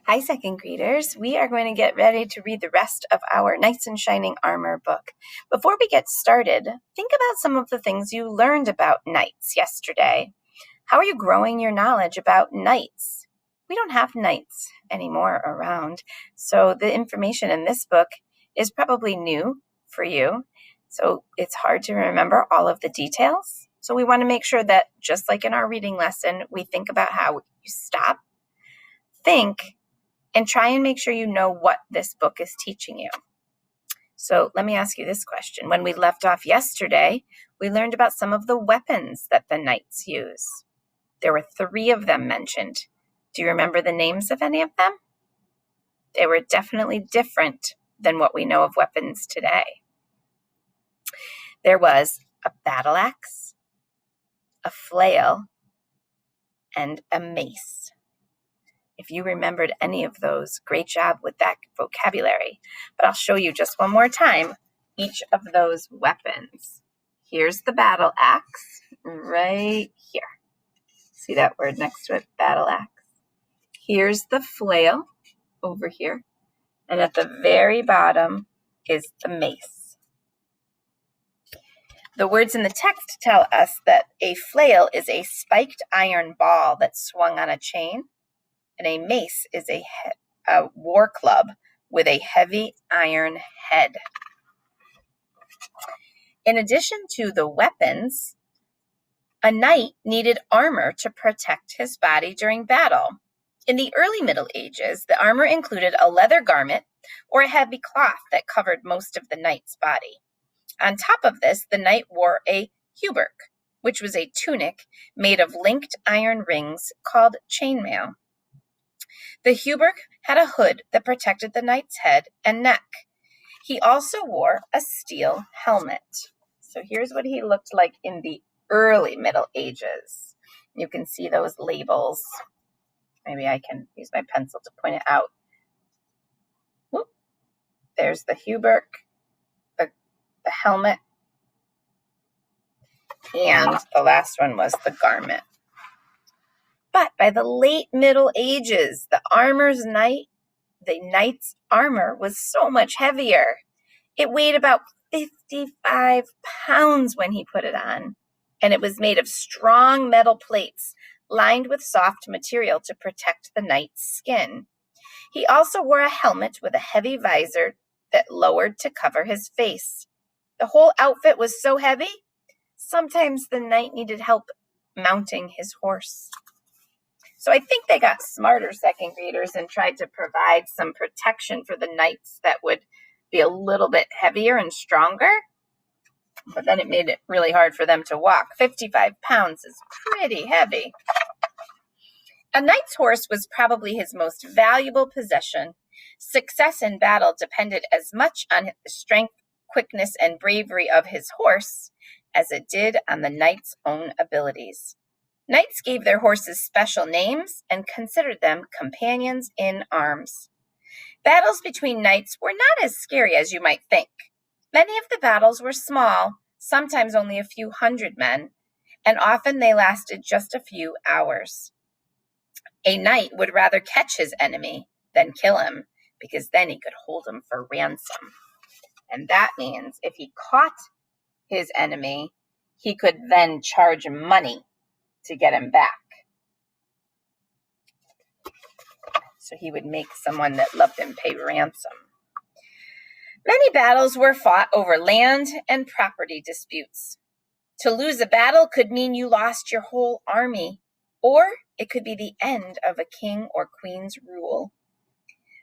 Hi, second graders. We are going to get ready to read the rest of our Knights in Shining Armor book. Before we get started, think about some of the things you learned about knights yesterday. How are you growing your knowledge about knights? We don't have knights anymore around, so the information in this book is probably new for you. So it's hard to remember all of the details. So we want to make sure that, just like in our reading lesson, we think about how you stop, think, and try and make sure you know what this book is teaching you. So let me ask you this question. When we left off yesterday, we learned about some of the weapons that the knights use. There were 3 of them mentioned. Do you remember the names of any of them? They were definitely different than what we know of weapons today. There was a battle axe, a flail, and a mace. If you remembered any of those, great job with that vocabulary. But I'll show you just one more time each of those weapons. Here's the battle axe right here. See that word next to it, battle axe. Here's the flail over here. And at the very bottom is the mace. The words in the text tell us that a flail is a spiked iron ball that's swung on a chain, and a mace is a war club with a heavy iron head. In addition to the weapons, a knight needed armor to protect his body during battle. In the early Middle Ages, the armor included a leather garment or a heavy cloth that covered most of the knight's body. On top of this, the knight wore a hauberk, which was a tunic made of linked iron rings called chainmail. The hauberk had a hood that protected the knight's head and neck. He also wore a steel helmet. So here's what he looked like in the early Middle Ages. You can see those labels. Maybe I can use my pencil to point it out. Whoop. There's the hauberk, the helmet, and the last one was the garment. But by the late Middle Ages, the knight's armor was so much heavier. It weighed about 55 pounds when he put it on, and it was made of strong metal plates lined with soft material to protect the knight's skin. He also wore a helmet with a heavy visor that lowered to cover his face. The whole outfit was so heavy, sometimes the knight needed help mounting his horse. So I think they got smarter, second graders, and tried to provide some protection for the knights that would be a little bit heavier and stronger. But then it made it really hard for them to walk. 55 pounds is pretty heavy. A knight's horse was probably his most valuable possession. Success in battle depended as much on the strength, quickness, and bravery of his horse as it did on the knight's own abilities. Knights gave their horses special names and considered them companions in arms. Battles between knights were not as scary as you might think. Many of the battles were small, sometimes only a few hundred men, and often they lasted just a few hours. A knight would rather catch his enemy than kill him, because then he could hold him for ransom. And that means if he caught his enemy, he could then charge money to get him back. So he would make someone that loved him pay ransom. Many battles were fought over land and property disputes. To lose a battle could mean you lost your whole army, or it could be the end of a king or queen's rule.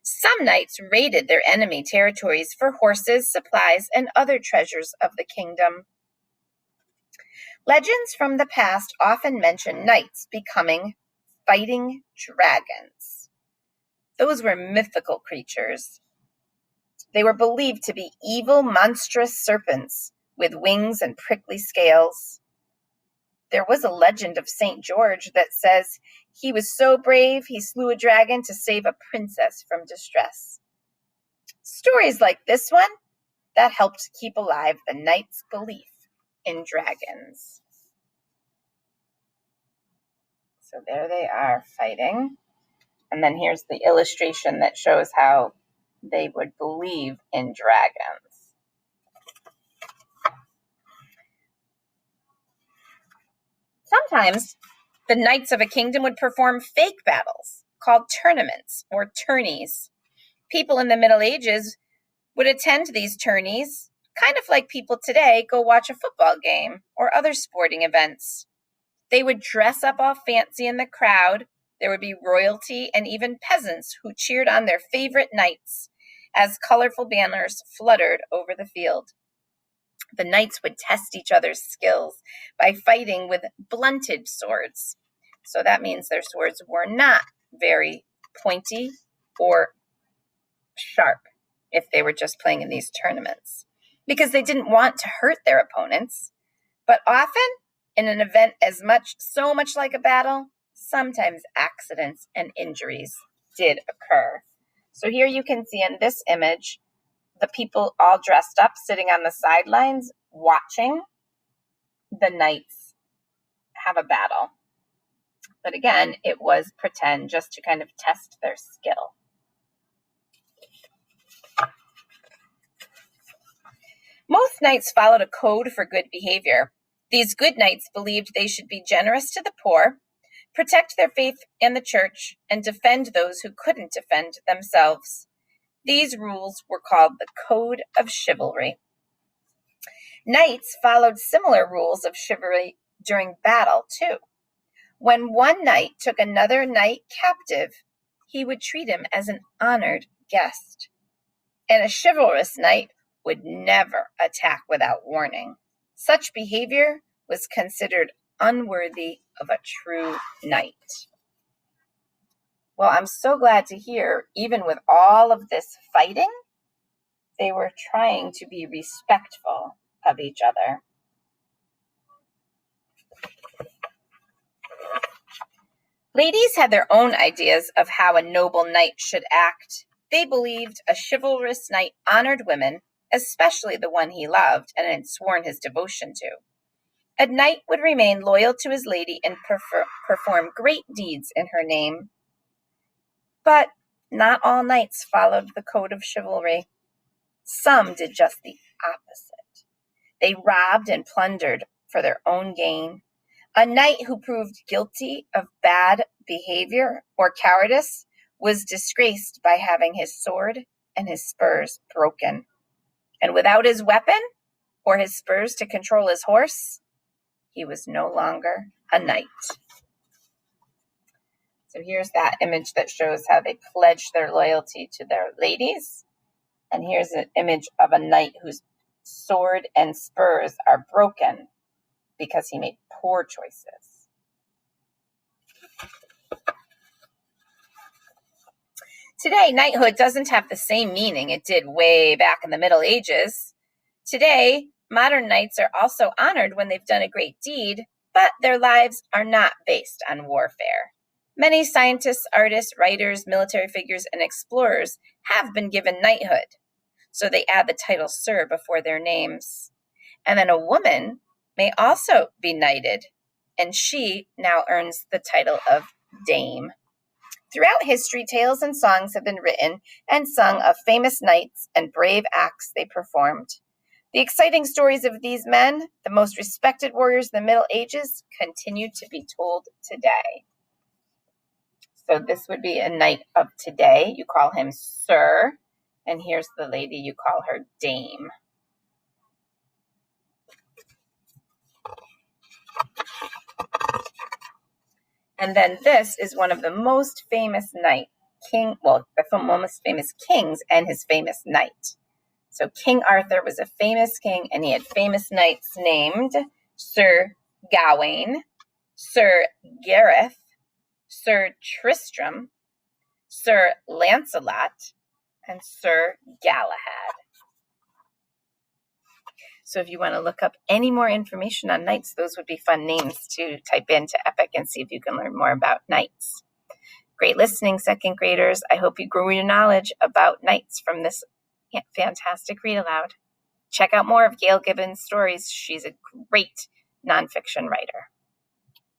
Some knights raided their enemy territories for horses, supplies, and other treasures of the kingdom. Legends from the past often mention knights becoming fighting dragons. Those were mythical creatures. They were believed to be evil, monstrous serpents with wings and prickly scales. There was a legend of St. George that says he was so brave he slew a dragon to save a princess from distress. Stories like this one that helped keep alive the knights' belief in dragons. So there they are fighting. And then here's the illustration that shows how they would believe in dragons. Sometimes the knights of a kingdom would perform fake battles called tournaments or tourneys. People in the Middle Ages would attend these tourneys, kind of like people today go watch a football game or other sporting events. They would dress up all fancy in the crowd. There would be royalty and even peasants who cheered on their favorite knights as colorful banners fluttered over the field. The knights would test each other's skills by fighting with blunted swords. So that means their swords were not very pointy or sharp if they were just playing in these tournaments, because they didn't want to hurt their opponents. But often, in an event so much like a battle, sometimes accidents and injuries did occur. So here you can see in this image, the people all dressed up, sitting on the sidelines, watching the knights have a battle. But again, it was pretend, just to kind of test their skill. Most knights followed a code for good behavior. These good knights believed they should be generous to the poor, protect their faith and the church, and defend those who couldn't defend themselves. These rules were called the Code of Chivalry. Knights followed similar rules of chivalry during battle, too. When one knight took another knight captive, he would treat him as an honored guest. And a chivalrous knight would never attack without warning. Such behavior was considered unworthy of a true knight. Well, I'm so glad to hear, even with all of this fighting, they were trying to be respectful of each other. Ladies had their own ideas of how a noble knight should act. They believed a chivalrous knight honored women, especially the one he loved and had sworn his devotion to. A knight would remain loyal to his lady and perform great deeds in her name. But not all knights followed the code of chivalry. Some did just the opposite. They robbed and plundered for their own gain. A knight who proved guilty of bad behavior or cowardice was disgraced by having his sword and his spurs broken. And without his weapon or his spurs to control his horse, he was no longer a knight. So here's that image that shows how they pledged their loyalty to their ladies. And here's an image of a knight whose sword and spurs are broken because he made poor choices. Today, knighthood doesn't have the same meaning it did way back in the Middle Ages. Today, modern knights are also honored when they've done a great deed, but their lives are not based on warfare. Many scientists, artists, writers, military figures, and explorers have been given knighthood, so they add the title Sir before their names. And then a woman may also be knighted, and she now earns the title of Dame. Throughout history, tales and songs have been written and sung of famous knights and brave acts they performed. The exciting stories of these men, the most respected warriors in the Middle Ages, continue to be told today. So this would be a knight of today. You call him Sir, and here's the lady, you call her Dame. And then this is one of the most famous the most famous kings and his famous knight. So King Arthur was a famous king, and he had famous knights named Sir Gawain, Sir Gareth, Sir Tristram, Sir Lancelot, and Sir Galahad. So if you want to look up any more information on knights, those would be fun names to type into Epic and see if you can learn more about knights. Great listening, second graders. I hope you grew your knowledge about knights from this fantastic read aloud. Check out more of Gail Gibbons' stories. She's a great nonfiction writer.